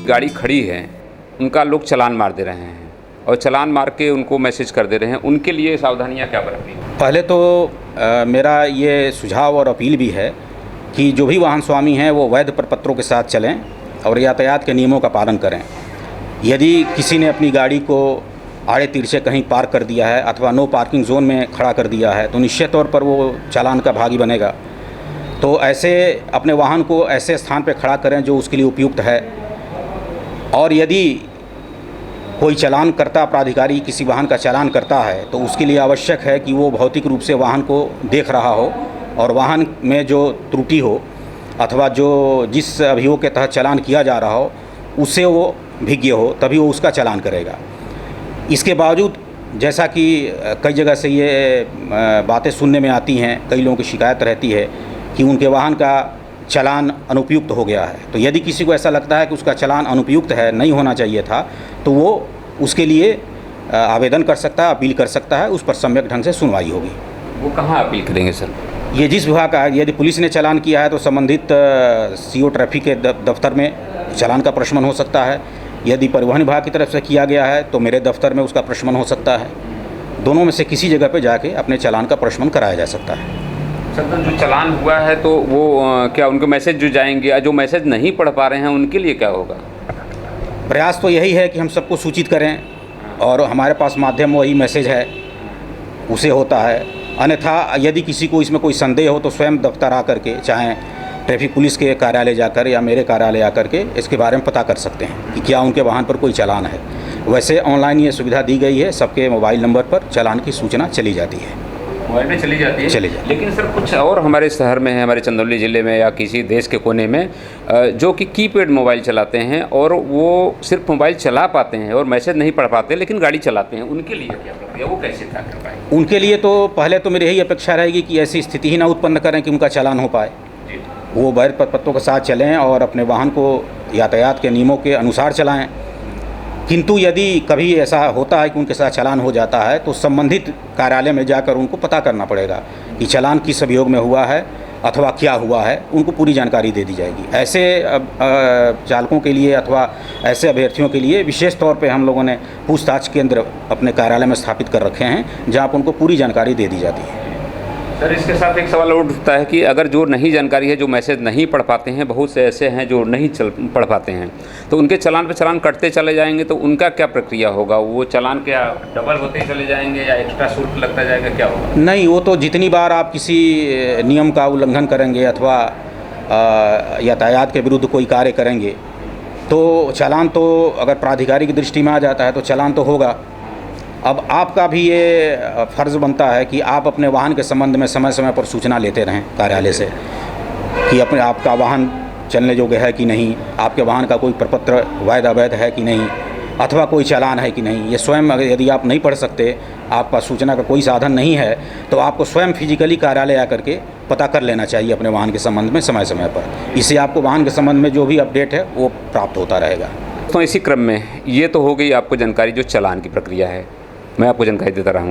गाड़ी खड़ी है उनका लोग चालान मार दे रहे हैं और चालान मार के उनको मैसेज कर दे रहे हैं, उनके लिए सावधानियां क्या बरतनी? पहले तो मेरा ये सुझाव और अपील भी है कि जो भी वाहन स्वामी हैं वो वैध प्रपत्रों के साथ चलें और यातायात के नियमों का पालन करें। यदि किसी ने अपनी गाड़ी को आड़े तिरछे कहीं पार्क कर दिया है अथवा नो पार्किंग जोन में खड़ा कर दिया है तो निश्चित तौर पर वो चालान का भागी बनेगा। तो ऐसे अपने वाहन को ऐसे स्थान पर खड़ा करें जो उसके लिए उपयुक्त है। और यदि कोई चालान करता प्राधिकारी किसी वाहन का चालान करता है तो उसके लिए आवश्यक है कि वो भौतिक रूप से वाहन को देख रहा हो और वाहन में जो त्रुटि हो अथवा जो जिस अभियोग के तहत चालान किया जा रहा हो उससे वो भिज्ञ हो, तभी वो उसका चालान करेगा। इसके बावजूद जैसा कि कई जगह से ये बातें सुनने में आती हैं, कई लोगों की शिकायत रहती है कि उनके वाहन का चालान अनुपयुक्त हो गया है। तो यदि किसी को ऐसा लगता है कि उसका चालान अनुपयुक्त है, नहीं होना चाहिए था, तो वो उसके लिए आवेदन कर सकता है, अपील कर सकता है, उस पर सम्यक ढंग से सुनवाई होगी। वो कहाँ अपील करेंगे सर? ये जिस विभाग का, यदि पुलिस ने चालान किया है तो संबंधित CO ट्रैफिक के दफ्तर में चालान का प्रशमन हो सकता है। यदि परिवहन विभाग की तरफ से किया गया है तो मेरे दफ्तर में उसका प्रशमन हो सकता है। दोनों में से किसी जगह पे जाके अपने चालान का प्रशमन कराया जा सकता है। सर, जो चालान हुआ है तो वो क्या उनको मैसेज जो जाएंगे या जो मैसेज नहीं पढ़ पा रहे हैं उनके लिए क्या होगा? प्रयास तो यही है कि हम सबको सूचित करें और हमारे पास माध्यम वही मैसेज है, उसे होता है। अन्यथा यदि किसी को इसमें कोई संदेह हो तो स्वयं दफ्तर आकर के, चाहे ट्रैफिक पुलिस के कार्यालय जाकर या मेरे कार्यालय आकर के इसके बारे में पता कर सकते हैं कि क्या उनके वाहन पर कोई चालान है। वैसे ऑनलाइन ये सुविधा दी गई है, सबके मोबाइल नंबर पर चालान की सूचना चली जाती है। मोबाइल में चली जाती है? चली जाती है। लेकिन सर कुछ और हमारे शहर में है, हमारे चंदौली ज़िले में या किसी देश के कोने में जो कि कीपैड मोबाइल चलाते हैं और वो सिर्फ मोबाइल चला पाते हैं और मैसेज नहीं पढ़ पाते लेकिन गाड़ी चलाते हैं, उनके लिए क्या प्रक्रिया, वो कैसे तय कर पाएंगे? उनके लिए तो पहले तो मेरी यही अपेक्षा रहेगी कि ऐसी स्थिति ही ना उत्पन्न करें कि उनका चालान हो पाए। वो वैध प्रपत्रों के साथ चलें और अपने वाहन को यातायात के नियमों के अनुसार चलाएं। किंतु यदि कभी ऐसा होता है कि उनके साथ चालान हो जाता है तो संबंधित कार्यालय में जाकर उनको पता करना पड़ेगा कि चालान किस अभियोग में हुआ है अथवा क्या हुआ है, उनको पूरी जानकारी दे दी जाएगी। ऐसे चालकों के लिए अथवा ऐसे अभ्यर्थियों के लिए विशेष तौर पे हम लोगों ने पूछताछ केंद्र अपने कार्यालय में स्थापित कर रखे हैं जहाँ पर उनको पूरी जानकारी दे दी जाती है। सर, इसके साथ एक सवाल और उठता है कि अगर जो नहीं जानकारी है, जो मैसेज नहीं पढ़ पाते हैं, बहुत से ऐसे हैं जो नहीं पढ़ पाते हैं, तो उनके चालान पे चालान कटते चले जाएंगे तो उनका क्या प्रक्रिया होगा? वो चालान क्या डबल होते चले जाएंगे या एक्स्ट्रा शुल्क लगता जाएगा, क्या होगा? नहीं, वो तो जितनी बार आप किसी नियम का उल्लंघन करेंगे अथवा यातायात के विरुद्ध कोई कार्य करेंगे तो चालान तो अगर प्राधिकारी की दृष्टि में आ जाता है तो चालान तो होगा। अब आपका भी ये फ़र्ज़ बनता है कि आप अपने वाहन के संबंध में समय समय पर सूचना लेते रहें कार्यालय से कि अपने आपका वाहन चलने योग्य है कि नहीं, आपके वाहन का कोई प्रपत्र वैध अवैध है कि नहीं, अथवा कोई चालान है कि नहीं। ये स्वयं अगर यदि आप नहीं पढ़ सकते, आपका सूचना का कोई साधन नहीं है, तो आपको स्वयं फिजिकली कार्यालय आकर के पता कर लेना चाहिए अपने वाहन के संबंध में समय समय पर। इससे आपको वाहन के संबंध में जो भी अपडेट है वो प्राप्त होता रहेगा। तो इसी क्रम में ये तो हो गई आपको जानकारी जो चालान की प्रक्रिया है, मैं आपको जानकारी देता रहा हूँ।